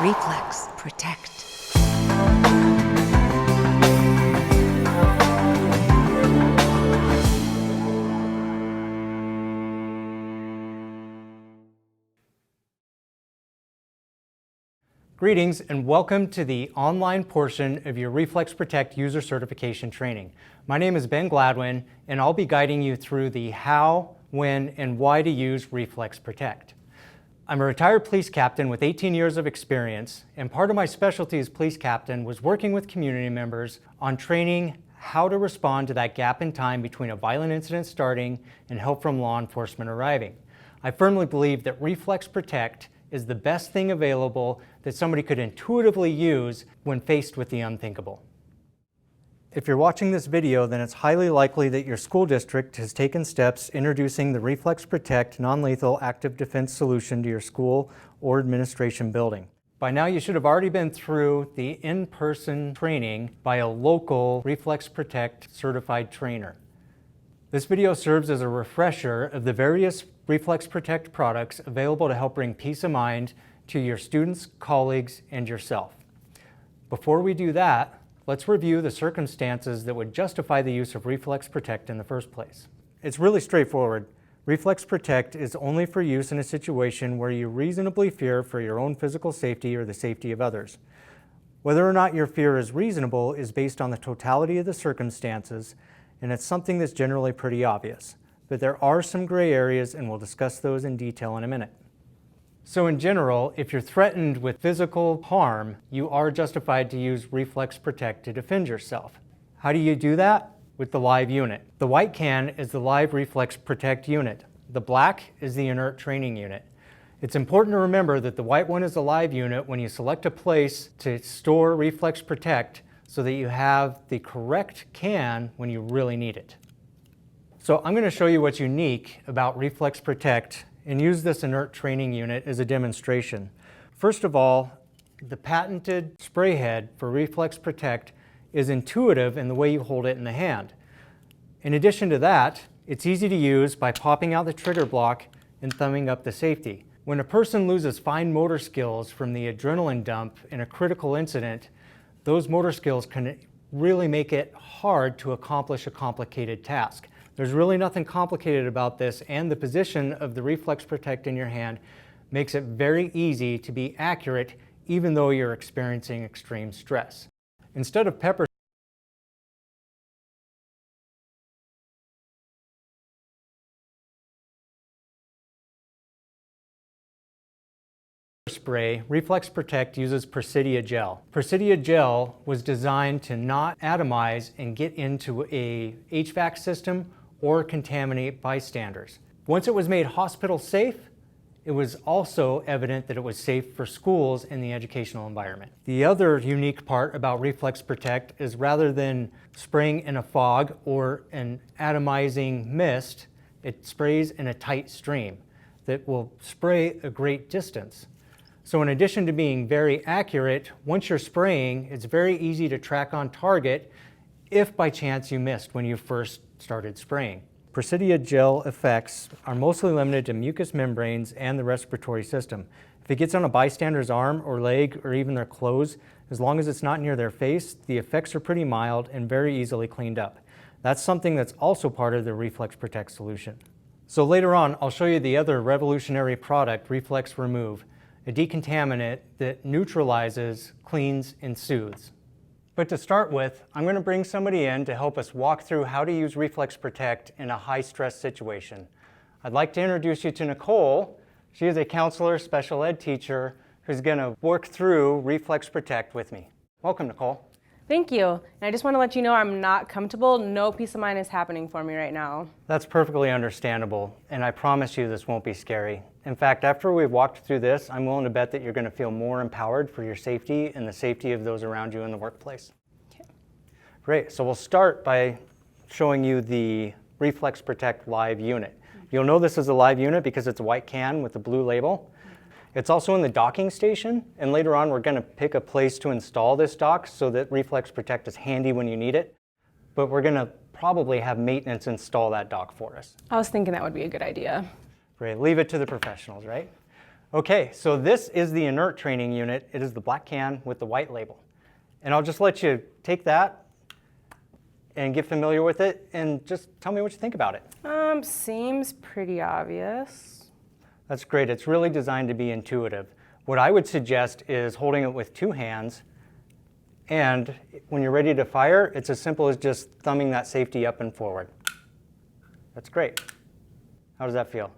Reflex Protect. Greetings and welcome to the online portion of your Reflex Protect user certification training. My name is Ben Gladwin and I'll be guiding you through the how, when, and why to use Reflex Protect. I'm a retired police captain with 18 years of experience, and part of my specialty as police captain was working with community members on training how to respond to that gap in time between a violent incident starting and help from law enforcement arriving. I firmly believe that Reflex Protect is the best thing available that somebody could intuitively use when faced with the unthinkable. If you're watching this video, then it's highly likely that your school district has taken steps introducing the Reflex Protect non-lethal active defense solution to your school or administration building. By now you should have already been through the in-person training by a local Reflex Protect certified trainer. This video serves as a refresher of the various Reflex Protect products available to help bring peace of mind to your students, colleagues, and yourself. Before we do that, let's review the circumstances that would justify the use of Reflex Protect in the first place. It's really straightforward. Reflex Protect is only for use in a situation where you reasonably fear for your own physical safety or the safety of others. Whether or not your fear is reasonable is based on the totality of the circumstances, and it's something that's generally pretty obvious. But there are some gray areas, and we'll discuss those in detail in a minute. So in general, if you're threatened with physical harm, you are justified to use Reflex Protect to defend yourself. How do you do that? With the live unit. The white can is the live Reflex Protect unit. The black is the inert training unit. It's important to remember that the white one is the live unit when you select a place to store Reflex Protect so that you have the correct can when you really need it. So I'm going to show you what's unique about Reflex Protect and use this inert training unit as a demonstration. First of all, the patented spray head for Reflex Protect is intuitive in the way you hold it in the hand. In addition to that, it's easy to use by popping out the trigger block and thumbing up the safety. When a person loses fine motor skills from the adrenaline dump in a critical incident, those motor skills can really make it hard to accomplish a complicated task. There's really nothing complicated about this, and the position of the Reflex Protect in your hand makes it very easy to be accurate even though you're experiencing extreme stress. Instead of pepper spray, Reflex Protect uses Presidia gel. Presidia gel was designed to not atomize and get into a HVAC system or contaminate bystanders. Once it was made hospital safe, it was also evident that it was safe for schools in the educational environment. The other unique part about Reflex Protect is rather than spraying in a fog or an atomizing mist, it sprays in a tight stream that will spray a great distance. So in addition to being very accurate, once you're spraying, it's very easy to track on target if by chance you missed when you first started spraying. Presidia gel effects are mostly limited to mucous membranes and the respiratory system. If it gets on a bystander's arm or leg or even their clothes, as long as it's not near their face, the effects are pretty mild and very easily cleaned up. That's something that's also part of the Reflex Protect solution. So later on, I'll show you the other revolutionary product, Reflex Remove, a decontaminant that neutralizes, cleans, and soothes. But to start with, I'm going to bring somebody in to help us walk through how to use Reflex Protect in a high-stress situation. I'd like to introduce you to Nicole. She is a counselor, special ed teacher, who's going to work through Reflex Protect with me. Welcome, Nicole. Thank you. And I just want to let you know I'm not comfortable. No peace of mind is happening for me right now. That's perfectly understandable, and I promise you this won't be scary. In fact, after we've walked through this, I'm willing to bet that you're going to feel more empowered for your safety and the safety of those around you in the workplace. Okay. Great, so we'll start by showing you the Reflex Protect live unit. You'll know this is a live unit because it's a white can with a blue label. It's also in the docking station, and later on we're going to pick a place to install this dock so that Reflex Protect is handy when you need it. But we're going to probably have maintenance install that dock for us. I was thinking that would be a good idea. Great, leave it to the professionals, right? Okay, so this is the inert training unit. It is the black can with the white label. And I'll just let you take that and get familiar with it and just tell me what you think about it. Seems pretty obvious. That's great. It's really designed to be intuitive. What I would suggest is holding it with two hands, and when you're ready to fire, it's as simple as just thumbing that safety up and forward. That's great. How does that feel?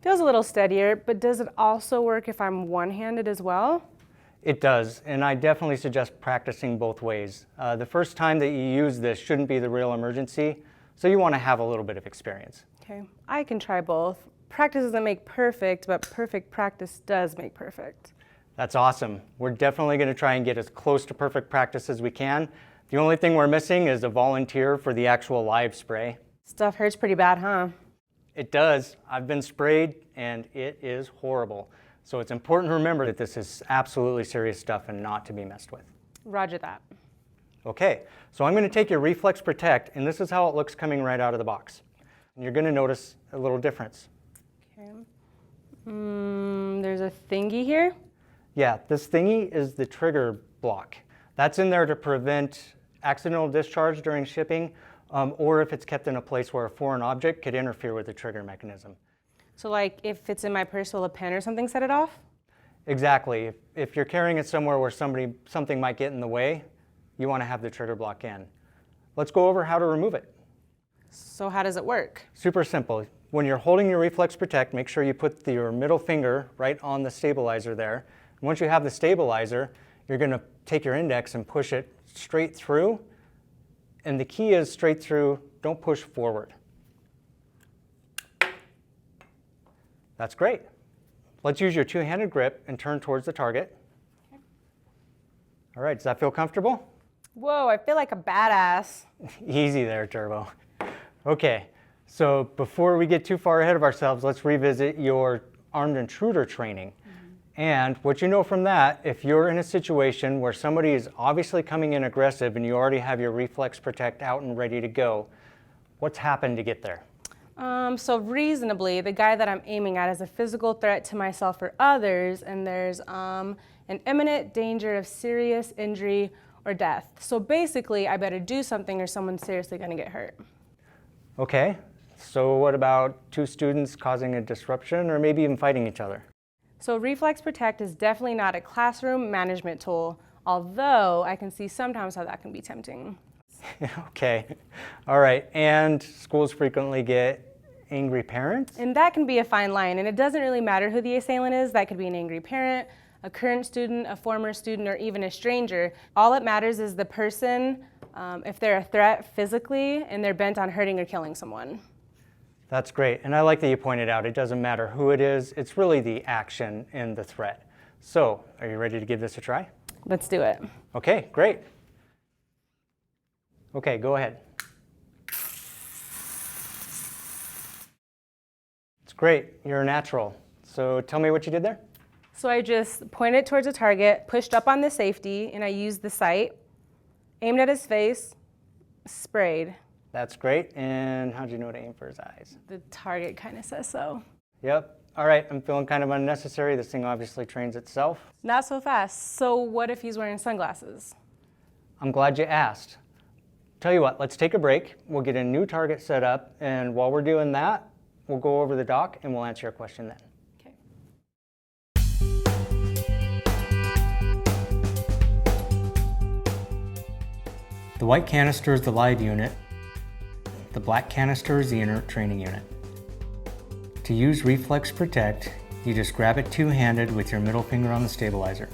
Feels a little steadier, but does it also work if I'm one-handed as well? It does, and I definitely suggest practicing both ways. The first time that you use this shouldn't be the real emergency, so you want to have a little bit of experience. Okay, I can try both. Practice doesn't make perfect, but perfect practice does make perfect. That's awesome. We're definitely going to try and get as close to perfect practice as we can. The only thing we're missing is a volunteer for the actual live spray. Stuff hurts pretty bad, huh? It does. I've been sprayed, and it is horrible. So it's important to remember that this is absolutely serious stuff and not to be messed with. Roger that. Okay, so I'm going to take your Reflex Protect, and this is how it looks coming right out of the box. And you're going to notice a little difference. Okay. There's a thingy here. Yeah, this thingy is the trigger block. That's in there to prevent accidental discharge during shipping, or if it's kept in a place where a foreign object could interfere with the trigger mechanism. So like if it's in my purse, will a pen or something set it off? Exactly. If you're carrying it somewhere where something might get in the way, you want to have the trigger block in. Let's go over how to remove it. So how does it work? Super simple. When you're holding your Reflex Protect, make sure you put your middle finger right on the stabilizer there. And once you have the stabilizer, you're going to take your index and push it straight through. And the key is straight through, don't push forward. That's great. Let's use your two-handed grip and turn towards the target. Okay. All right, does that feel comfortable? Whoa, I feel like a badass. Easy there, Turbo. Okay, so before we get too far ahead of ourselves, let's revisit your armed intruder training. And what you know from that, if you're in a situation where somebody is obviously coming in aggressive and you already have your Reflex Protect out and ready to go, what's happened to get there? So reasonably, the guy that I'm aiming at is a physical threat to myself or others, and there's an imminent danger of serious injury or death. So basically, I better do something or someone's seriously going to get hurt. Okay, so what about two students causing a disruption or maybe even fighting each other? So Reflex Protect is definitely not a classroom management tool, although I can see sometimes how that can be tempting. Okay, all right, and schools frequently get angry parents? And that can be a fine line, and it doesn't really matter who the assailant is. That could be an angry parent, a current student, a former student, or even a stranger. All that matters is the person, if they're a threat physically and they're bent on hurting or killing someone. That's great, and I like that you pointed out it doesn't matter who it is, it's really the action and the threat. So, are you ready to give this a try? Let's do it. Okay, great. Okay, go ahead. It's great, you're a natural. So tell me what you did there. So I just pointed towards a target, pushed up on the safety, and I used the sight, aimed at his face, sprayed. That's great, and how'd you know to aim for his eyes? The target kind of says so. Yep, all right, I'm feeling kind of unnecessary. This thing obviously trains itself. Not so fast. So what if he's wearing sunglasses? I'm glad you asked. Tell you what, let's take a break. We'll get a new target set up, and while we're doing that, we'll go over the doc and we'll answer your question then. Okay. The white canister is the live unit. The black canister is the inert training unit. To use Reflex Protect, you just grab it two-handed with your middle finger on the stabilizer.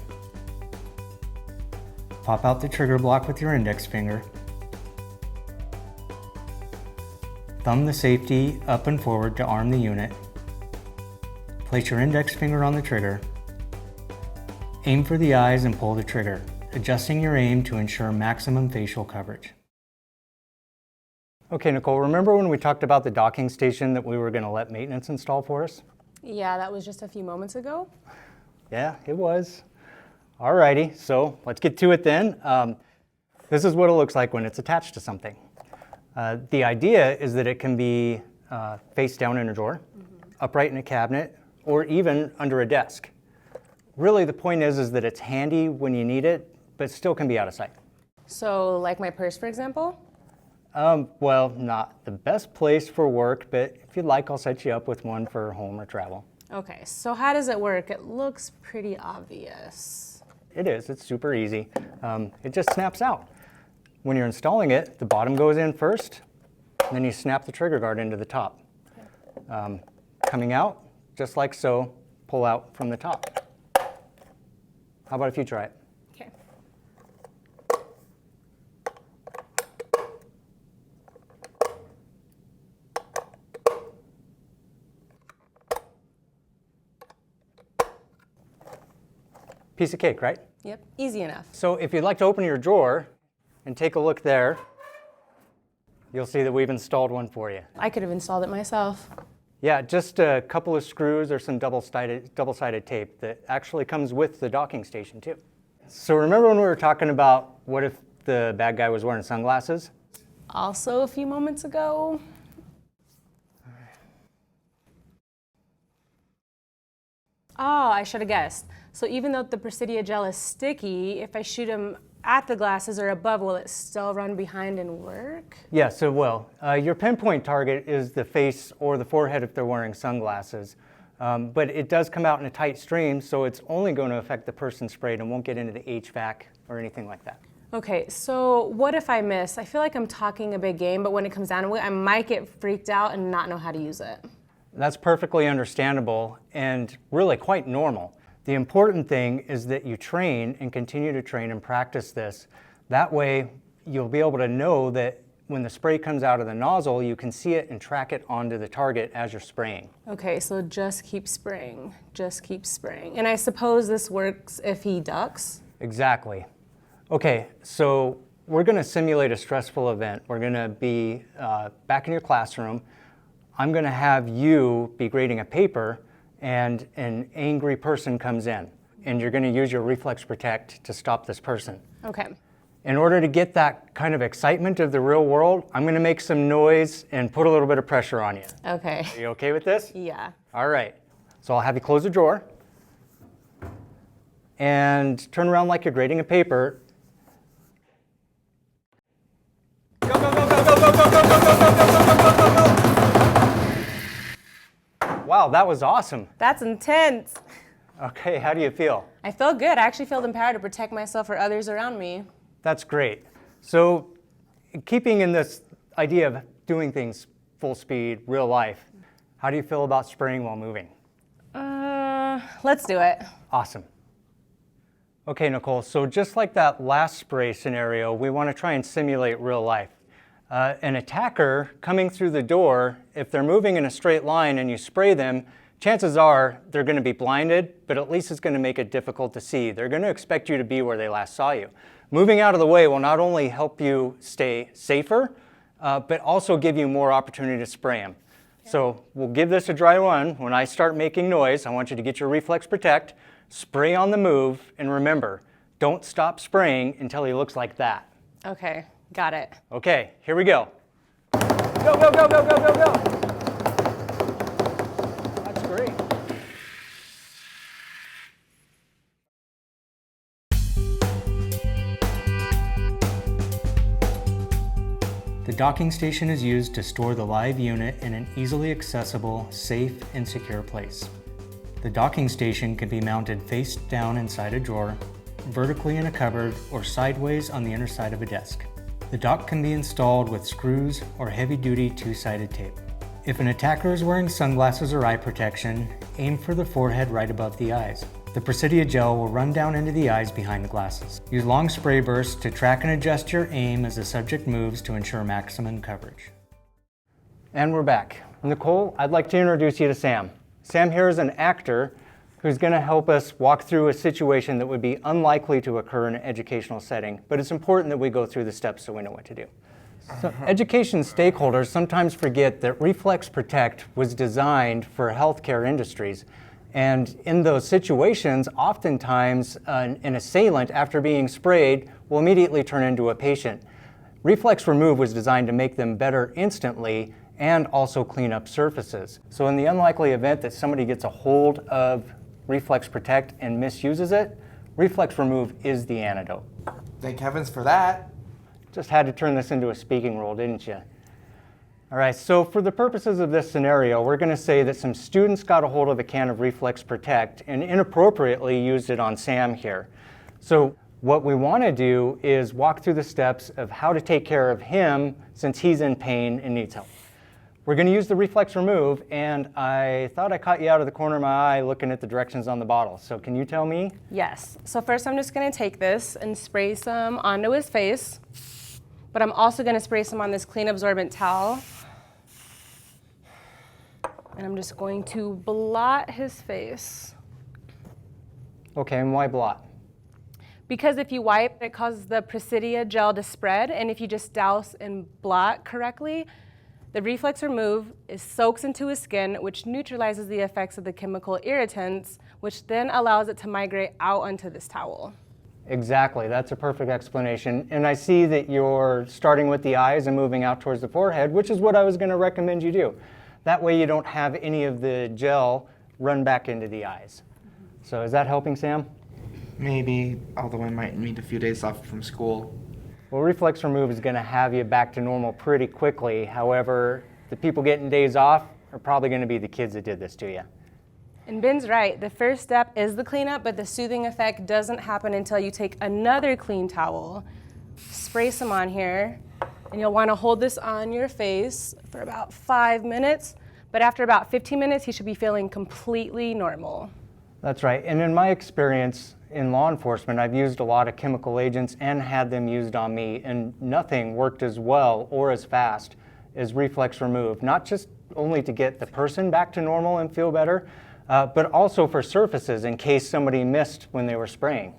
Pop out the trigger block with your index finger. Thumb the safety up and forward to arm the unit. Place your index finger on the trigger. Aim for the eyes and pull the trigger, adjusting your aim to ensure maximum facial coverage. Okay, Nicole, remember when we talked about the docking station that we were going to let maintenance install for us? Yeah, that was just a few moments ago. Yeah, it was. Alrighty, so let's get to it then. This is what it looks like when it's attached to something. The idea is that it can be face down in a drawer, upright in a cabinet, or even under a desk. Really, the point is that it's handy when you need it, but still can be out of sight. So like my purse, for example? Well, not the best place for work, but if you'd like, I'll set you up with one for home or travel. Okay, so how does it work? It looks pretty obvious. It is, it's super easy. It just snaps out. When you're installing it, the bottom goes in first, and then you snap the trigger guard into the top. Coming out, just like so, pull out from the top. How about if you try it? Okay. Piece of cake, right? Yep, easy enough. So if you'd like to open your drawer and take a look there, you'll see that we've installed one for you. I could have installed it myself. Yeah, just a couple of screws or some double-sided tape that actually comes with the docking station too. So remember when we were talking about what if the bad guy was wearing sunglasses? Also a few moments ago. Oh, I should have guessed. So even though the Presidia gel is sticky, if I shoot them at the glasses or above, will it still run behind and work? Yes, it will. Your pinpoint target is the face or the forehead if they're wearing sunglasses. But it does come out in a tight stream, so it's only going to affect the person sprayed and won't get into the HVAC or anything like that. Okay, so what if I miss? I feel like I'm talking a big game, but when it comes down to it, I might get freaked out and not know how to use it. That's perfectly understandable and really quite normal. The important thing is that you train and continue to train and practice this. That way, you'll be able to know that when the spray comes out of the nozzle, you can see it and track it onto the target as you're spraying. Okay, so just keep spraying, just keep spraying. And I suppose this works if he ducks? Exactly. Okay, so we're going to simulate a stressful event. We're going to be back in your classroom. I'm going to have you be grading a paper, and an angry person comes in, and you're going to use your Reflex Protect to stop this person. Okay. In order to get that kind of excitement of the real world, I'm going to make some noise and put a little bit of pressure on you. Okay. Are you okay with this? Yeah. All right. So I'll have you close the drawer and turn around like you're grading a paper. Go, go, go, go, go, go, go, go, go, go, go, go, go, go, go. Wow, that was awesome. That's intense. Okay, how do you feel? I feel good. I actually feel empowered to protect myself or others around me. That's great. So keeping in this idea of doing things full speed, real life, how do you feel about spraying while moving? Let's do it. Awesome. Okay, Nicole, so just like that last spray scenario, we want to try and simulate real life. An attacker coming through the door, if they're moving in a straight line and you spray them, chances are they're going to be blinded, but at least it's going to make it difficult to see. They're going to expect you to be where they last saw you. Moving out of the way will not only help you stay safer, but also give you more opportunity to spray them. Okay. So we'll give this a dry run. When I start making noise, I want you to get your Reflex Protect, spray on the move, and remember, don't stop spraying until he looks like that. Okay, got it. Okay, here we go. Go, go, go, go, go, go, go. That's great. The docking station is used to store the live unit in an easily accessible, safe, and secure place. The docking station can be mounted face down inside a drawer, vertically in a cupboard, or sideways on the inner side of a desk. The dock can be installed with screws or heavy-duty two-sided tape. If an attacker is wearing sunglasses or eye protection, aim for the forehead right above the eyes. The Presidia gel will run down into the eyes behind the glasses. Use long spray bursts to track and adjust your aim as the subject moves to ensure maximum coverage. And we're back. Nicole, I'd like to introduce you to Sam. Sam here is an actor who's going to help us walk through a situation that would be unlikely to occur in an educational setting, but it's important that we go through the steps so we know what to do. So, education stakeholders sometimes forget that Reflex Protect was designed for healthcare industries. And in those situations, oftentimes an assailant, after being sprayed, will immediately turn into a patient. Reflex Remove was designed to make them better instantly and also clean up surfaces. So in the unlikely event that somebody gets a hold of Reflex Protect and misuses it, Reflex Remove is the antidote. Thank heavens for that. Just had to turn this into a speaking role, didn't you? All right, so for the purposes of this scenario, we're going to say that some students got a hold of a can of Reflex Protect and inappropriately used it on Sam here. So what we want to do is walk through the steps of how to take care of him since he's in pain and needs help. We're going to use the Reflex Remove, and I thought I caught you out of the corner of my eye looking at the directions on the bottle. So can you tell me? Yes. So first I'm just going to take this and spray some onto his face, but I'm also going to spray some on this clean absorbent towel. And I'm just going to blot his face. Okay, and why blot? Because if you wipe, it causes the Presidia gel to spread, and if you just douse and blot correctly, the Reflex Remove soaks into his skin, which neutralizes the effects of the chemical irritants, which then allows it to migrate out onto this towel. Exactly, that's a perfect explanation. And I see that you're starting with the eyes and moving out towards the forehead, which is what I was going to recommend you do. That way you don't have any of the gel run back into the eyes. So is that helping, Sam? Maybe, although I might need a few days off from school. Well, Reflex Remove is going to have you back to normal pretty quickly. However, the people getting days off are probably going to be the kids that did this to you. And Ben's right. The first step is the cleanup, but the soothing effect doesn't happen until you take another clean towel, spray some on here, and you'll want to hold this on your face for about 5 minutes. But after about 15 minutes, he should be feeling completely normal. That's right. And in my experience in law enforcement, I've used a lot of chemical agents and had them used on me, and nothing worked as well or as fast as Reflex Remove. Not just only to get the person back to normal and feel better, but also for surfaces in case somebody missed when they were spraying.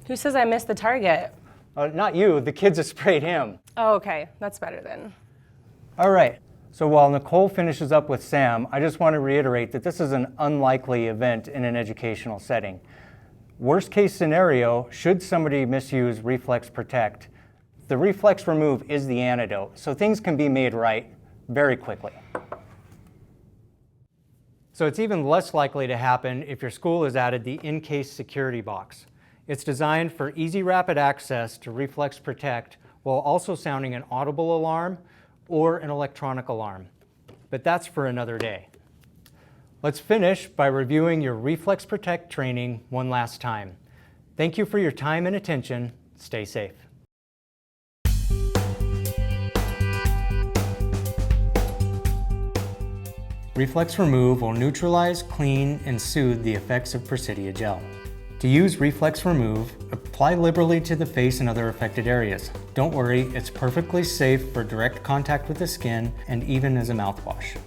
Who says I missed the target? Not you, the kids that sprayed him. Oh, okay. That's better then. All right. So while Nicole finishes up with Sam, I just want to reiterate that this is an unlikely event in an educational setting. Worst case scenario, should somebody misuse Reflex Protect, the Reflex Remove is the antidote, so things can be made right very quickly. So it's even less likely to happen if your school has added the in-case security box. It's designed for easy, rapid access to Reflex Protect while also sounding an audible alarm or an electronic alarm. But that's for another day. Let's finish by reviewing your Reflex Protect training one last time. Thank you for your time and attention. Stay safe. Reflex Remove will neutralize, clean, and soothe the effects of Presidia gel. To use Reflex Remove, apply liberally to the face and other affected areas. Don't worry, it's perfectly safe for direct contact with the skin and even as a mouthwash.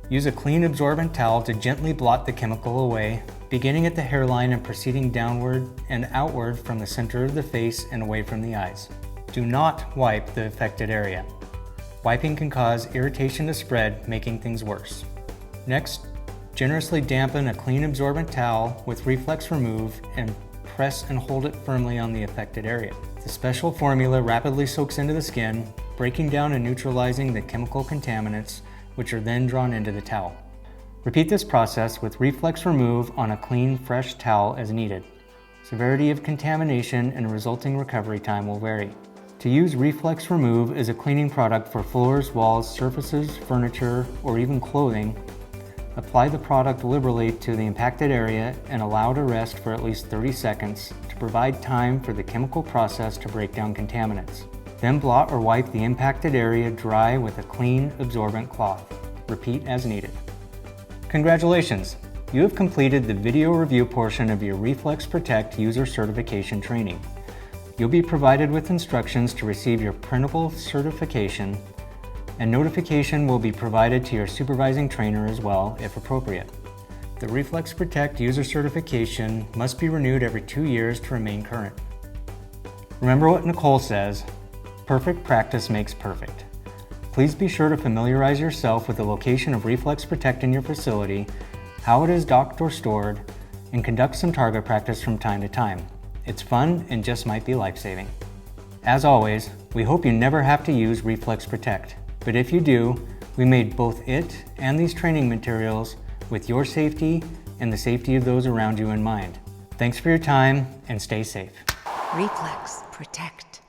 Use a clean absorbent towel to gently blot the chemical away, beginning at the hairline and proceeding downward and outward from the center of the face and away from the eyes. Do not wipe the affected area. Wiping can cause irritation to spread, making things worse. Next, generously dampen a clean absorbent towel with Reflex Remove and press and hold it firmly on the affected area. The special formula rapidly soaks into the skin, breaking down and neutralizing the chemical contaminants, which are then drawn into the towel. Repeat this process with Reflex Remove on a clean, fresh towel as needed. Severity of contamination and resulting recovery time will vary. To use Reflex Remove as a cleaning product for floors, walls, surfaces, furniture, or even clothing, apply the product liberally to the impacted area and allow to rest for at least 30 seconds to provide time for the chemical process to break down contaminants. Then blot or wipe the impacted area dry with a clean, absorbent cloth. Repeat as needed. Congratulations! You have completed the video review portion of your Reflex Protect user certification training. You'll be provided with instructions to receive your printable certification, and notification will be provided to your supervising trainer as well, if appropriate. The Reflex Protect user certification must be renewed every 2 years to remain current. Remember what Nicole says, perfect practice makes perfect. Please be sure to familiarize yourself with the location of Reflex Protect in your facility, how it is docked or stored, and conduct some target practice from time to time. It's fun and just might be life-saving. As always, we hope you never have to use Reflex Protect, but if you do, We made both it and these training materials with your safety and the safety of those around you in mind. Thanks for your time and stay safe. Reflex Protect.